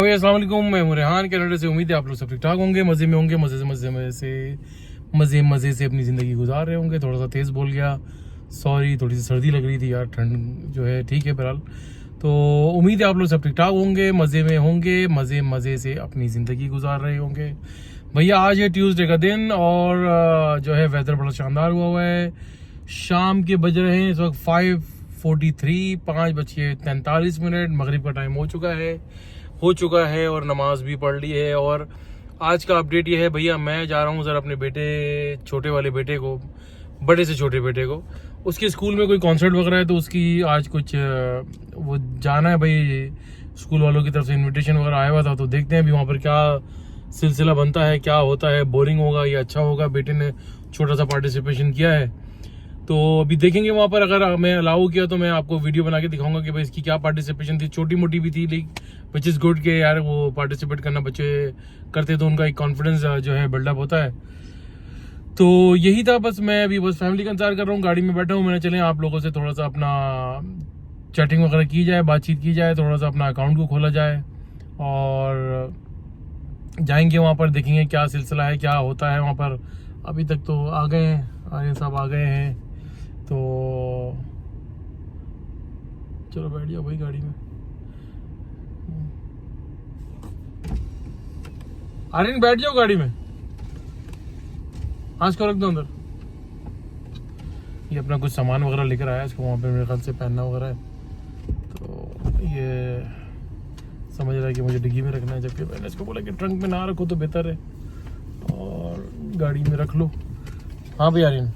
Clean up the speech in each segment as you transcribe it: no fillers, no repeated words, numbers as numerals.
भाई अस्सलाम वालेकुम, मैं हूं रेहान कनाडा से। उम्मीद है आप लोग सब ठीक ठाक होंगे, मज़े में होंगे, मज़े से अपनी ज़िंदगी गुजार रहे होंगे। थोड़ा सा तेज़ बोल गया, सॉरी, थोड़ी सी सर्दी लग रही थी यार, ठंड जो है ठीक है फिलहाल। तो उम्मीद है आप लोग सब ठीक ठाक होंगे, मज़े में होंगे, मज़े से अपनी ज़िंदगी गुजार रहे होंगे। भैया आज है ट्यूसडे का दिन और जो है वेदर बड़ा शानदार हुआ है। शाम के बज रहे हैं इस वक्त 5:43, 5:43, मगरिब का टाइम हो चुका है और नमाज भी पढ़ ली है। और आज का अपडेट ये है भैया, मैं जा रहा हूँ ज़रा अपने छोटे वाले बेटे को, बड़े से छोटे बेटे को, उसके स्कूल में कोई कॉन्सर्ट वगैरह है तो उसकी आज कुछ वो जाना है भाई, स्कूल वालों की तरफ से इनविटेशन वगैरह आया हुआ था। तो देखते हैं अभी वहाँ पर क्या सिलसिला बनता है, क्या होता है, बोरिंग होगा या अच्छा होगा। बेटे ने छोटा सा पार्टिसिपेशन किया है तो अभी देखेंगे वहाँ पर। अगर मैं अलाउ किया तो मैं आपको वीडियो बना के दिखाऊंगा कि भाई इसकी क्या पार्टिसिपेशन थी। छोटी मोटी भी थी लेकिन विच इज़ गुड के यार वो पार्टिसिपेट करना बच्चे करते तो उनका एक कॉन्फिडेंस जो है बिल्डअप होता है। तो यही था बस, मैं अभी बस फैमिली का इंतजार कर रहा हूँ, गाड़ी में बैठा हूँ। मैंने चले आप लोगों से थोड़ा सा अपना चैटिंग वगैरह की जाए, बातचीत की जाए, थोड़ा सा अपना अकाउंट को खोला जाए और जाएंगे वहाँ पर, देखेंगे क्या सिलसिला है, क्या होता है वहाँ पर। अभी तक तो आ गए हैं, आर्यन साहब आ गए हैं, तो चलो बैठ जाओ भाई गाड़ी में। आर्यन बैठ जाओ गाड़ी में, आज को रख दो अंदर। ये अपना कुछ सामान वगैरह लेकर आया, इसको वहाँ पे मेरे ख्याल से पहनना वगैरह है, तो ये समझ रहा है कि मुझे डिग्गी में रखना है, जबकि मैंने इसको बोला कि ट्रंक में ना रखो तो बेहतर है और गाड़ी में रख लो। हाँ भाई आर्यन,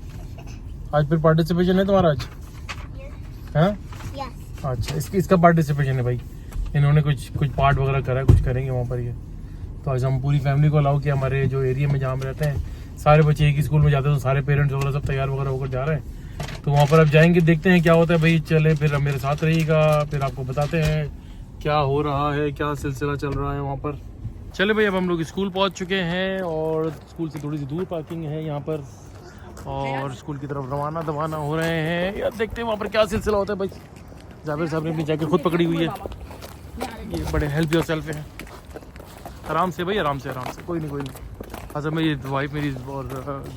आज फिर पार्टिसिपेशन है तुम्हारा आज? हाँ अच्छा, इसका पार्टिसिपेशन है भाई। इन्होंने कुछ पार्ट वगैरह करा है, कुछ करेंगे वहाँ पर ये। तो आज हम पूरी फैमिली को अलाउ किया। हमारे जो एरिया में जहाँ हम रहते हैं सारे बच्चे एक ही स्कूल में जाते हैं, तो सारे पेरेंट्स वगैरह सब तैयार वगैरह होकर जा रहे हैं। तो वहाँ पर अब जाएंगे, देखते हैं क्या होता है भाई। चले फिर मेरे साथ रहिएगा, फिर आपको बताते हैं क्या हो रहा है, क्या सिलसिला चल रहा है वहाँ पर। चले भाई, अब हम लोग स्कूल पहुँच चुके हैं और स्कूल से थोड़ी सी दूर पार्किंग है यहाँ पर, और स्कूल की तरफ रवाना हो रहे हैं। यार देखते हैं वहाँ पर क्या सिलसिला होता है भाई। जावेद साहब ने अपनी जैकेट खुद पकड़ी हुई है, ये बड़े हेल्प योर सेल्फ हैं। आराम से भाई, आराम से, कोई नहीं। अच्छा, मेरी वाइफ मेरी और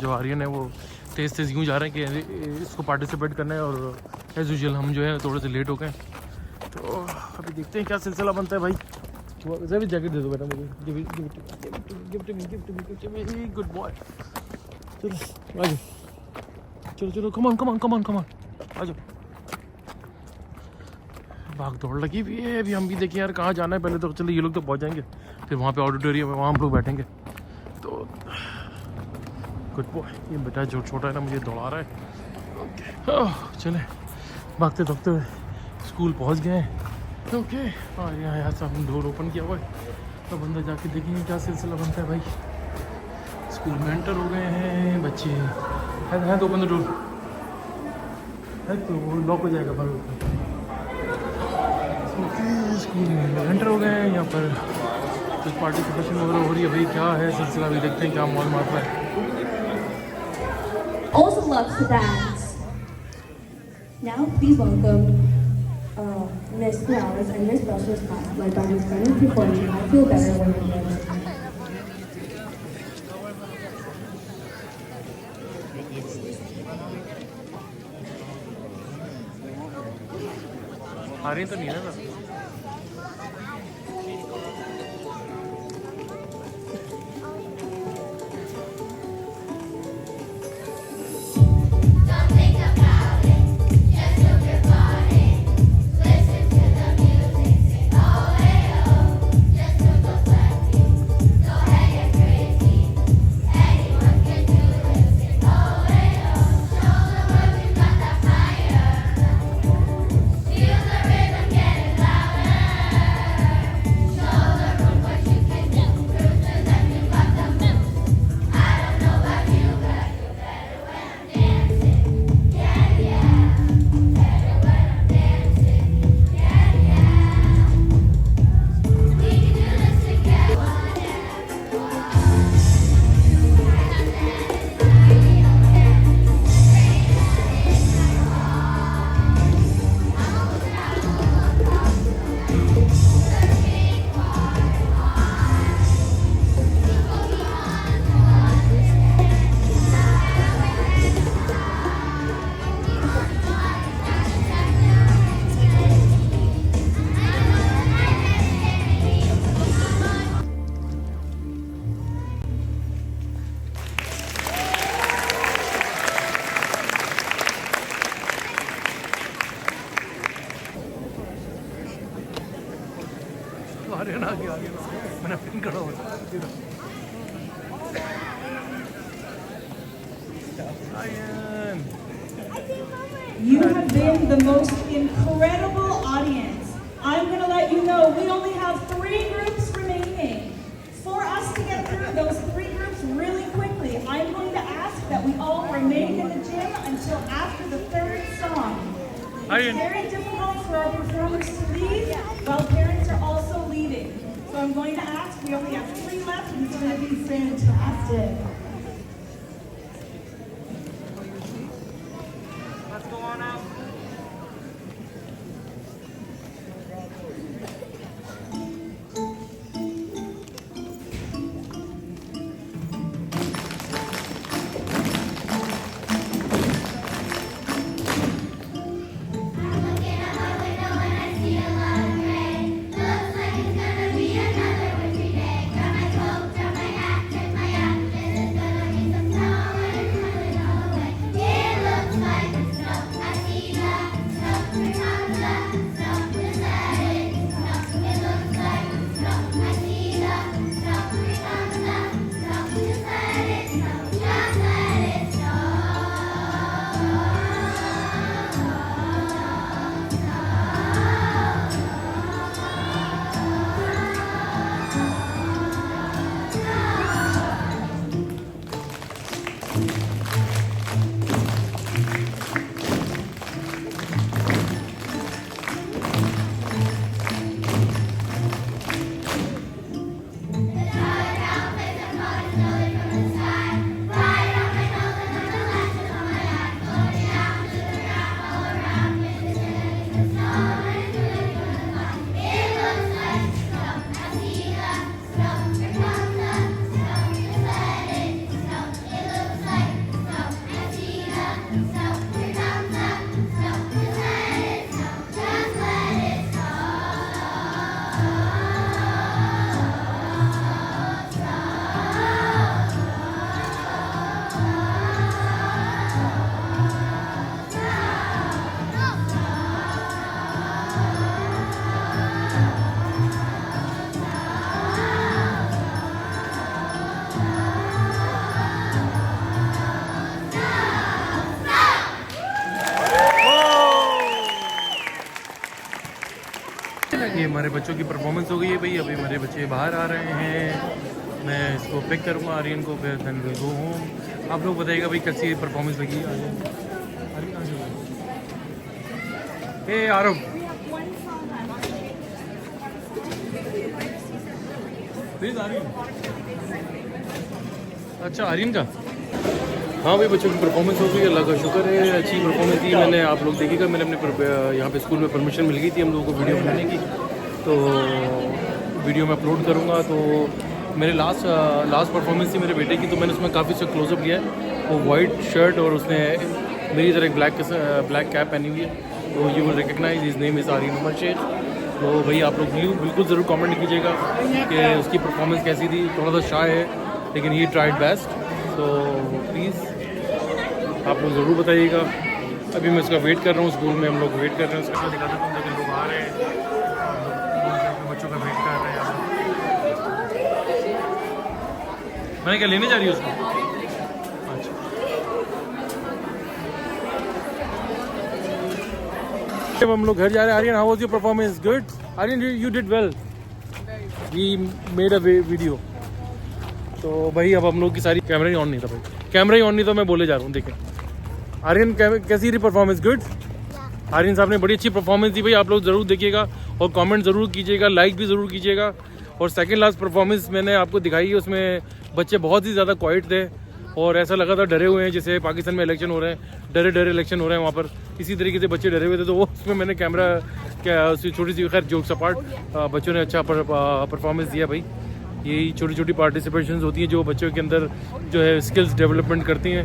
जो आर्यन है वो तेज़ यूँ जा रहे हैं कि इसको पार्टिसिपेट करना है, और एज यूजुअल हम जो है थोड़े से लेट हो गए। तो अभी देखते हैं क्या सिलसिला बनता है भाई। भी जैकेट दे दो बेटा मुझे, गिफ्ट, गुड बॉय। चलो आ जाओ, चलो कम ऑन आ जाओ। भाग दौड़ लगी भी है। अभी हम भी देखें यार कहाँ जाना है पहले तो। चलो ये लोग तो पहुँच जाएंगे, फिर वहाँ पे ऑडिटोरियम है, वहाँ हम लोग बैठेंगे। तो गुड बॉय, ये बेटा जो छोटा है ना मुझे दौड़ा रहा है। ओके चले, भागते हुए स्कूल पहुँच गए। ओके हाँ, यहाँ सब डोर ओपन किया हुआ है, तो अंदर जाके देखेंगे क्या सिलसिला बनता है भाई। स्कूल में एंटर हो गए हैं बच्चे, है तो ओपन द डोर है तो वो लॉक हो जाएगा भाई। स्कूल में एंटर हो गए हैं, यहाँ पर कुछ पार्टिसिपेशन वगैरह हो रही है भाई। क्या है सिलसिला भी देखते हैं, क्या मौज मारता है। Also loves to dance. Now please welcome Miss Flowers and Miss Brush's class. My daughter's going to perform. I feel better when we dance. Aryan तो नहीं है ना? आगे मैंने पिन करा हुआ Aryan. You have been the most incredible audience. I'm going to let you know we only have 3 groups remaining. For us to get through those 3 groups really quickly, I'm going to ask that we all remain in the gym until after the 3rd song. It's very difficult for our performers to leave while parents are also leaving. So I'm going to ask, we only have 3 left and it's going to be fantastic. Let's go on out. ये हमारे बच्चों की performance हो गई है भाई। अभी हमारे बच्चे बाहर आ रहे हैं, मैं इसको पिक करूँगा आर्यन को, फिर देन विल गो होम। आप लोग बताइएगा भाई कैसी परफॉर्मेंस लगी। ए आरव प्लीज आर्यन। अच्छा आर्यन का, हाँ भाई बच्चों की परफॉर्मेंस हो गई, अल्लाह का शुक्र है, अच्छी परफॉर्मेंस दी मैंने। आप लोग देखिएगा, मैंने अपने यहाँ पे स्कूल में परमिशन मिल गई थी हम लोगों को वीडियो बनाने की, तो वीडियो में अपलोड करूँगा। तो मेरे लास्ट परफॉर्मेंस थी मेरे बेटे की, तो मैंने उसमें काफ़ी से क्लोजअप लिया है। वो वाइट शर्ट और उसने मेरी तरह एक ब्लैक कैप पहनी हुई है, तो you will recognize his name is Aryan Umar Shaikh. तो भाई आप लोग बिल्कुल ज़रूर कमेंट कीजिएगा कि उसकी परफॉर्मेंस कैसी थी। थोड़ा सा शाय है लेकिन ही ट्राइड बेस्ट, तो प्लीज़ आप लोग ज़रूर बताइएगा। अभी मैं उसका वेट कर रहा हूँ, स्कूल में हम लोग वेट कर रहे हैं उसका। दिखा देता हूँ, लेकिन लोग आ रहे हैं, बच्चों का वेट कर रहे हैं। मैंने क्या लेने जा रही हूँ उसको? अच्छा जब हम लोग घर जा रहे हैं। Aryan, how was your performance? Good Aryan, you did well, we made a video. तो भाई अब हम लोग की सारी कैमरा ही ऑन नहीं था भाई, कैमरा ही ऑन नहीं था, मैं बोले जा रहा हूँ। देखें आर्यन कैसी रही परफॉर्मेंस? गुड। आर्यन साहब ने बड़ी अच्छी परफॉर्मेंस दी भाई, आप लोग ज़रूर देखिएगा और कमेंट ज़रूर कीजिएगा, लाइक भी ज़रूर कीजिएगा। और सेकंड लास्ट परफॉर्मेंस मैंने आपको दिखाई है, उसमें बच्चे बहुत ही ज़्यादा क्वाइट थे और ऐसा लगा था डरे हुए हैं, जैसे पाकिस्तान में इलेक्शन हो रहे हैं, डरे इलेक्शन हो रहे हैं वहाँ पर, इसी तरीके से बच्चे डरे हुए थे। तो वो उसमें मैंने कैमरा क्या छोटी सी खैर जोक सपाट, बच्चों ने अच्छा परफॉर्मेंस दिया भाई। यही छोटी छोटी पार्टिसिपेशंस होती हैं जो बच्चों के अंदर जो है स्किल्स डेवलपमेंट करती हैं।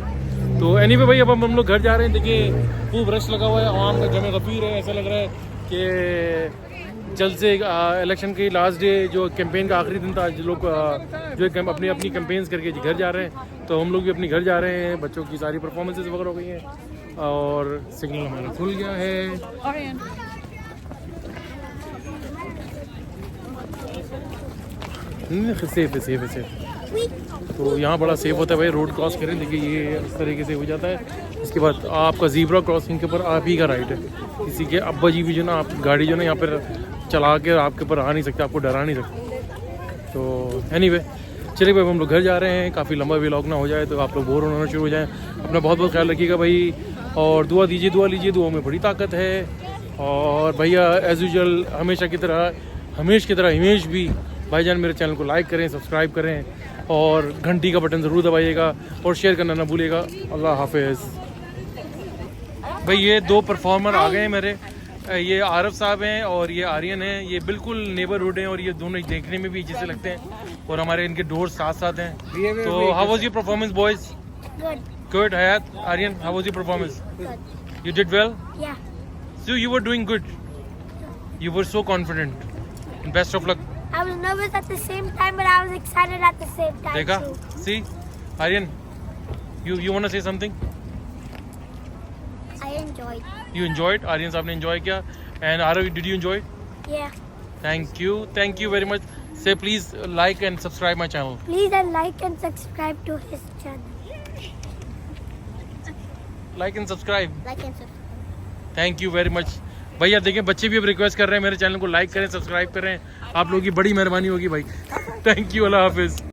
तो एनीवे भाई अब हम लोग घर जा रहे हैं। देखिए खूब रश लगा हुआ है, आवाम का जमे गफीर है, ऐसा लग रहा है कि जल्द से इलेक्शन की लास्ट डे जो कैंपेन का आखिरी दिन था, जो लोग जो अपनी कैंपेन्स करके घर जा रहे हैं। तो हम लोग भी अपने घर जा रहे हैं, बच्चों की सारी परफॉर्मेंसेस वगैरह हो गई हैं और सिग्नल हमारा खुल गया है। नहीं सेफ है, सेफ है, सेफ। तो यहाँ बड़ा सेफ होता है भाई, रोड क्रॉस करें। देखिए ये इस तरीके से हो जाता है। इसके बाद आपका ज़ीब्रा क्रॉसिंग के ऊपर आप ही का राइट है। किसी के अब्बा जी भी जो ना आप गाड़ी जो ना यहाँ पर चला के आपके ऊपर आ नहीं सकते, आपको डरा नहीं सकते। तो एनीवे चलिए भाई हम लोग घर जा रहे हैं। काफ़ी लंबा व्लॉग ना हो जाए तो आप लोग बोर होना शुरू हो जाए। अपना बहुत बहुत ख्याल रखिएगा भाई, और दुआ दीजिए, दुआ लीजिए, दुआ में बड़ी ताकत है। और भैया एज़ यूजुअल हमेशा की तरह हिमेश भी भाईजान मेरे चैनल को लाइक करें, सब्सक्राइब करें और घंटी का बटन ज़रूर दबाइएगा और शेयर करना ना भूलिएगा। अल्लाह हाफिज़। भाई ये दो परफॉर्मर आ गए हैं मेरे, ये आरफ साहब हैं और ये आर्यन हैं। ये बिल्कुल नेबरहुड हैं और ये दोनों देखने में भी जैसे लगते हैं और हमारे इनके डोर्स साथ साथ हैं। तो how was your performance boys? Good. Hayat, Aryan, how was your performance? You did well? Yeah. So you were doing good. You were so confident. And best of luck. I was nervous at the same time, but I was excited at the same time देखा? too. See, Aryan, you want to say something? I enjoyed. You enjoyed? Aryan साहब ने enjoy किया. And Arav, did you enjoy? Yeah. Thank you very much. Say please like and subscribe my channel. Please like and subscribe to his channel. Like and subscribe. Like and subscribe. Thank you very much. भैया देखें बच्चे भी अब request कर रहे हैं मेरे channel को लाइक करें, सब्सक्राइब करें। आप लोगों की बड़ी मेहरबानी होगी भाई। थैंक यू, अल्लाह हाफिज़।